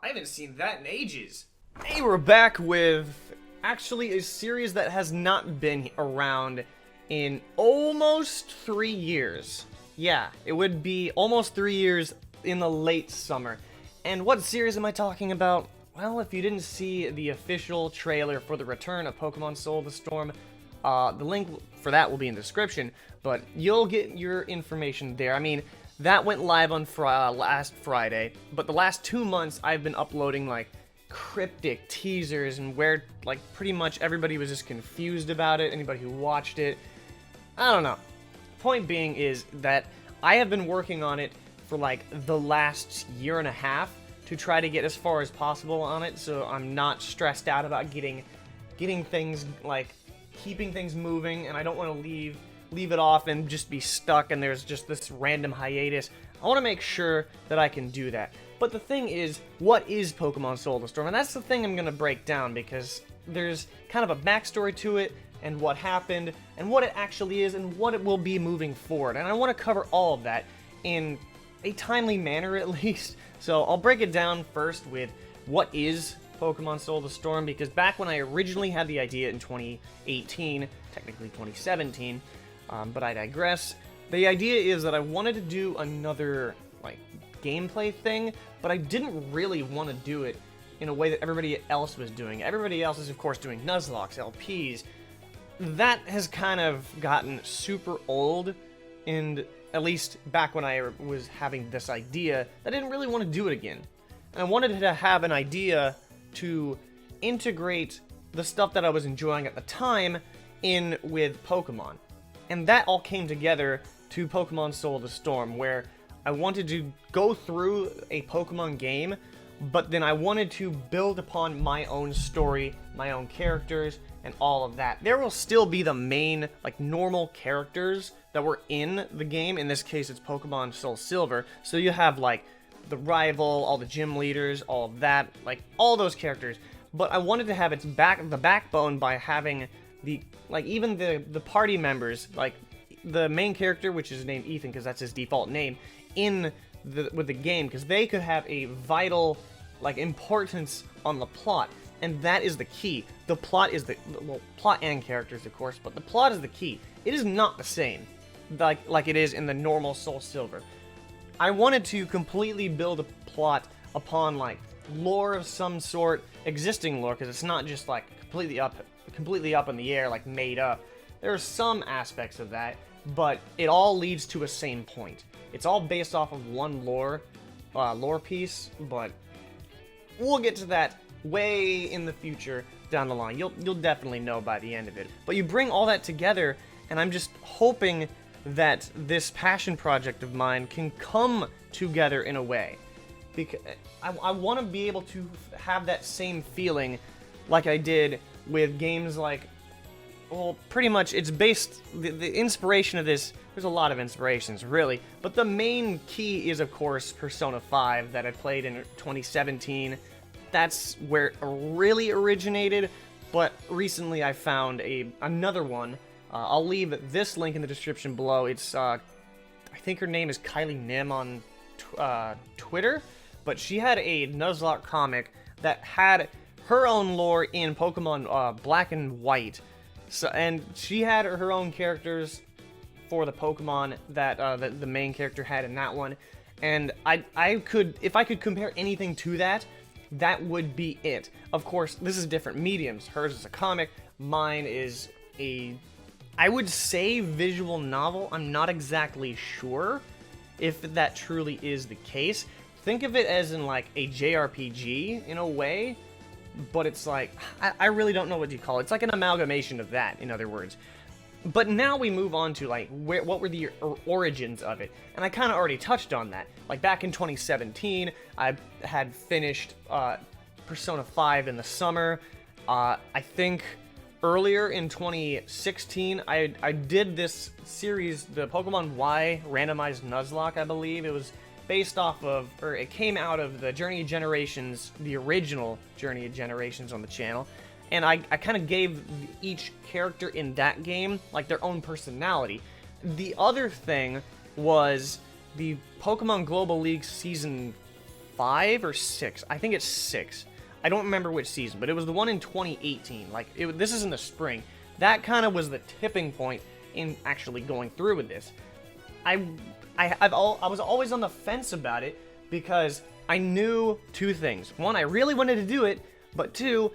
I haven't seen that in ages. Hey, we're back with actually a series that has not been around in almost 3 years. Yeah, it would be almost 3 years in the late summer. And what series am I talking about? Well, if you didn't see the official trailer for the return of Pokemon Soul of the Storm, the link for that will be in the description, but you'll get your information there. I mean, that went live on last Friday, but the last 2 months I've been uploading like cryptic teasers and where like pretty much everybody was just confused about it, anybody who watched it. I don't know. Point being is that I have been working on it for like the last year and a half to try to get as far as possible on it, so I'm not stressed out about getting things like keeping things moving, and I don't want to leave it off and just be stuck and there's just this random hiatus. I want to make sure that I can do that. But the thing is, what is Pokemon Soul of the Storm? And that's the thing I'm going to break down, because there's kind of a backstory to it, and what happened, and what it actually is, and what it will be moving forward. And I want to cover all of that in a timely manner, at least. So I'll break it down first with what is Pokemon Soul of the Storm, because back when I originally had the idea in 2018, technically 2017, but I digress. The idea is that I wanted to do another like gameplay thing, but I didn't really want to do it in a way that everybody else was doing. Everybody else is of course doing Nuzlockes, LPs. That has kind of gotten super old, and at least back when I was having this idea, I didn't really want to do it again. And I wanted to have an idea to integrate the stuff that I was enjoying at the time in with Pokemon. And that all came together to Pokemon Soul of the Storm, where I wanted to go through a Pokemon game, but then I wanted to build upon my own story, my own characters, and all of that. There will still be the main, like, normal characters that were in the game. In this case, it's Pokemon Soul Silver. So you have, like, the rival, all the gym leaders, all of that, like, all those characters. But I wanted to have the backbone by having even the party members, like the main character, which is named Ethan because that's his default name, with the game, because they could have a vital like importance on the plot, and that is the key. The plot is plot and characters, of course, but the plot is the key. It is not the same like it is in the normal Soul Silver. I wanted to completely build a plot upon like lore of some sort, existing lore, because it's not just like completely up in the air, like made up. There are some aspects of that, but it all leads to a same point. It's all based off of one lore piece, but we'll get to that way in the future down the line. You'll definitely know by the end of it. But you bring all that together, and I'm just hoping that this passion project of mine can come together in a way, because I want to be able to have that same feeling like I did with games like, well, pretty much it's based, the inspiration of this, there's a lot of inspirations, really, but the main key is, of course, Persona 5 that I played in 2017. That's where it really originated, but recently I found another one. I'll leave this link in the description below. It's, I think her name is Kylie Nim on Twitter, but she had a Nuzlocke comic that had her own lore in Pokemon Black and White. So, and she had her own characters for the Pokemon that the main character had in that one. And I could, if I could compare anything to that, that would be it. Of course, this is different mediums. Hers is a comic. Mine is I would say visual novel. I'm not exactly sure if that truly is the case. Think of it as in like a JRPG in a way, but it's like, I really don't know what you call it. It's like an amalgamation of that, in other words. But now we move on to like what were the origins of it, and I kind of already touched on that. Like back in 2017, I had finished Persona 5 in the summer. I think earlier in 2016, I did this series, the Pokemon Y randomized Nuzlocke, I believe. It was based off of, or it came out of the Journey of Generations, the original Journey of Generations on the channel. And I kind of gave each character in that game, like, their own personality. The other thing was the Pokemon Global League Season 5 or 6. I think it's 6. I don't remember which season, but it was the one in 2018. Like, this is in the spring. That kind of was the tipping point in actually going through with this. I was always on the fence about it because I knew two things. One, I really wanted to do it, but two,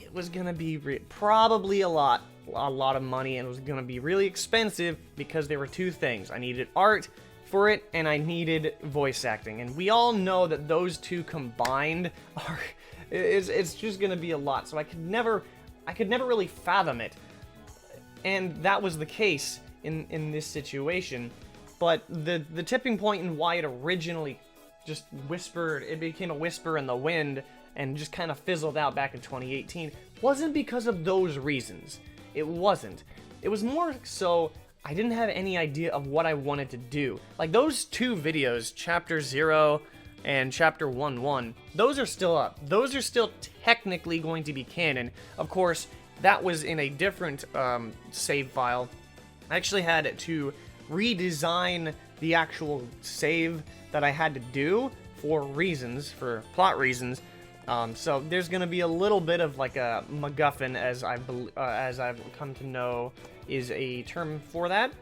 it was gonna be probably a lot of money, and it was gonna be really expensive because there were two things. I needed art for it, and I needed voice acting, and we all know that those two combined are it's just gonna be a lot. So I could never really fathom it, and that was the case in this situation. But the tipping point in why it originally just it became a whisper in the wind and just kind of fizzled out back in 2018 wasn't because of those reasons. It wasn't. It was more so I didn't have any idea of what I wanted to do. Like, those two videos, Chapter 0 and Chapter 1-1, those are still up. Those are still technically going to be canon. Of course, that was in a different save file. I actually had to redesign the actual save that I had to do for plot reasons. So there's going to be a little bit of like a MacGuffin, as I've come to know is a term for that.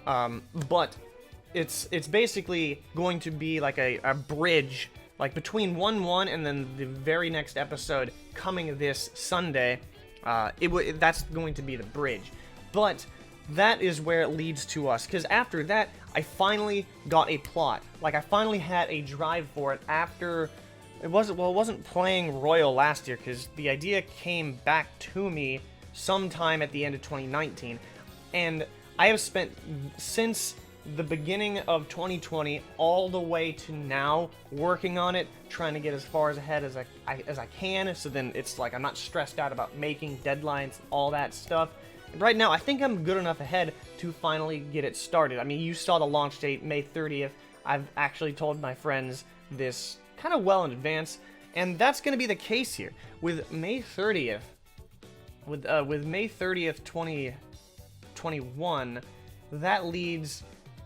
But it's basically going to be like a bridge, like between 1-1 and then the very next episode coming this Sunday. That's going to be the bridge. But that is where it leads to us, because after that, I finally got a plot. Like, I finally had a drive for it after... It wasn't playing Royal last year, because the idea came back to me sometime at the end of 2019. And I have spent, since the beginning of 2020 all the way to now, working on it, trying to get as far ahead as I can, so then it's like I'm not stressed out about making deadlines, all that stuff. Right now, I think I'm good enough ahead to finally get it started. I mean, you saw the launch date, May 30th. I've actually told my friends this kind of well in advance, and that's going to be the case here. With May 30th, with May 30th, 2021, that leads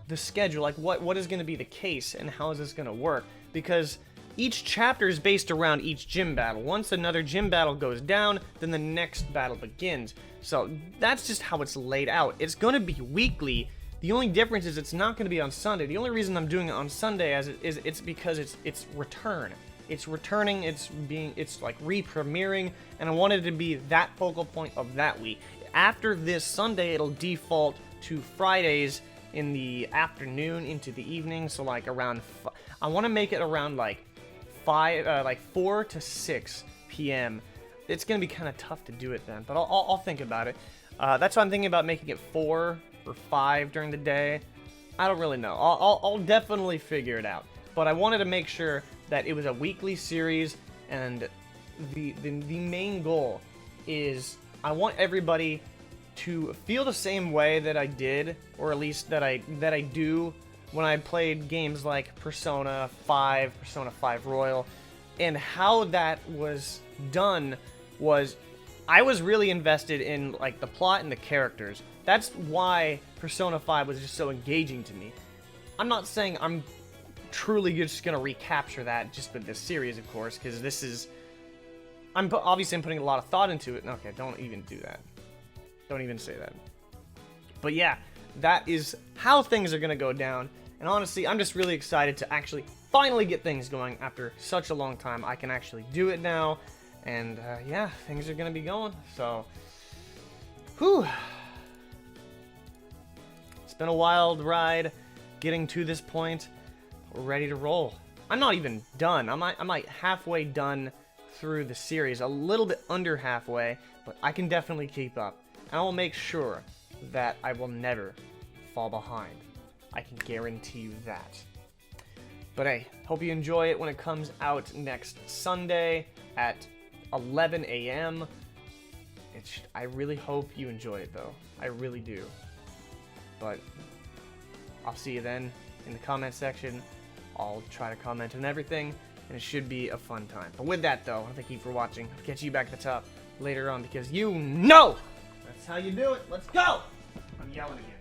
the schedule. Like, what is going to be the case, and how is this going to work? Because each chapter is based around each gym battle. Once another gym battle goes down, then the next battle begins. So that's just how it's laid out. It's going to be weekly. The only difference is it's not going to be on Sunday. The only reason I'm doing it on Sunday it's because it's return. It's returning, it's like re-premiering, and I wanted it to be that focal point of that week. After this Sunday, it'll default to Fridays in the afternoon into the evening, so like around, I want to make it around like 4 to 6 p.m. It's going to be kind of tough to do it then, but I'll think about it. That's why I'm thinking about making it 4 or 5 during the day. I don't really know. I'll definitely figure it out. But I wanted to make sure that it was a weekly series, and the main goal is I want everybody to feel the same way that I did, or at least that I do when I played games like Persona 5, Persona 5 Royal, and how that was done was I was really invested in like the plot and the characters. That's why Persona 5 was just so engaging to me. I'm not saying I'm truly just gonna recapture that just with this series, of course, because this is... I'm putting a lot of thought into it. Okay, don't even do that. Don't even say that. But yeah, that is how things are gonna go down. And honestly, I'm just really excited to actually finally get things going after such a long time. I can actually do it now. And yeah, things are gonna be going. So, whew. It's been a wild ride getting to this point. We're ready to roll. I'm not even done. I'm like halfway done through the series, a little bit under halfway, but I can definitely keep up. And I will make sure that I will never fall behind. I can guarantee you that. But hey, hope you enjoy it when it comes out next Sunday at 11 a.m. I really hope you enjoy it, though. I really do. But I'll see you then in the comment section. I'll try to comment on everything, and it should be a fun time. But with that, though, thank you for watching. I'll catch you back at the top later on, because you know that's how you do it. Let's go! I'm yelling again.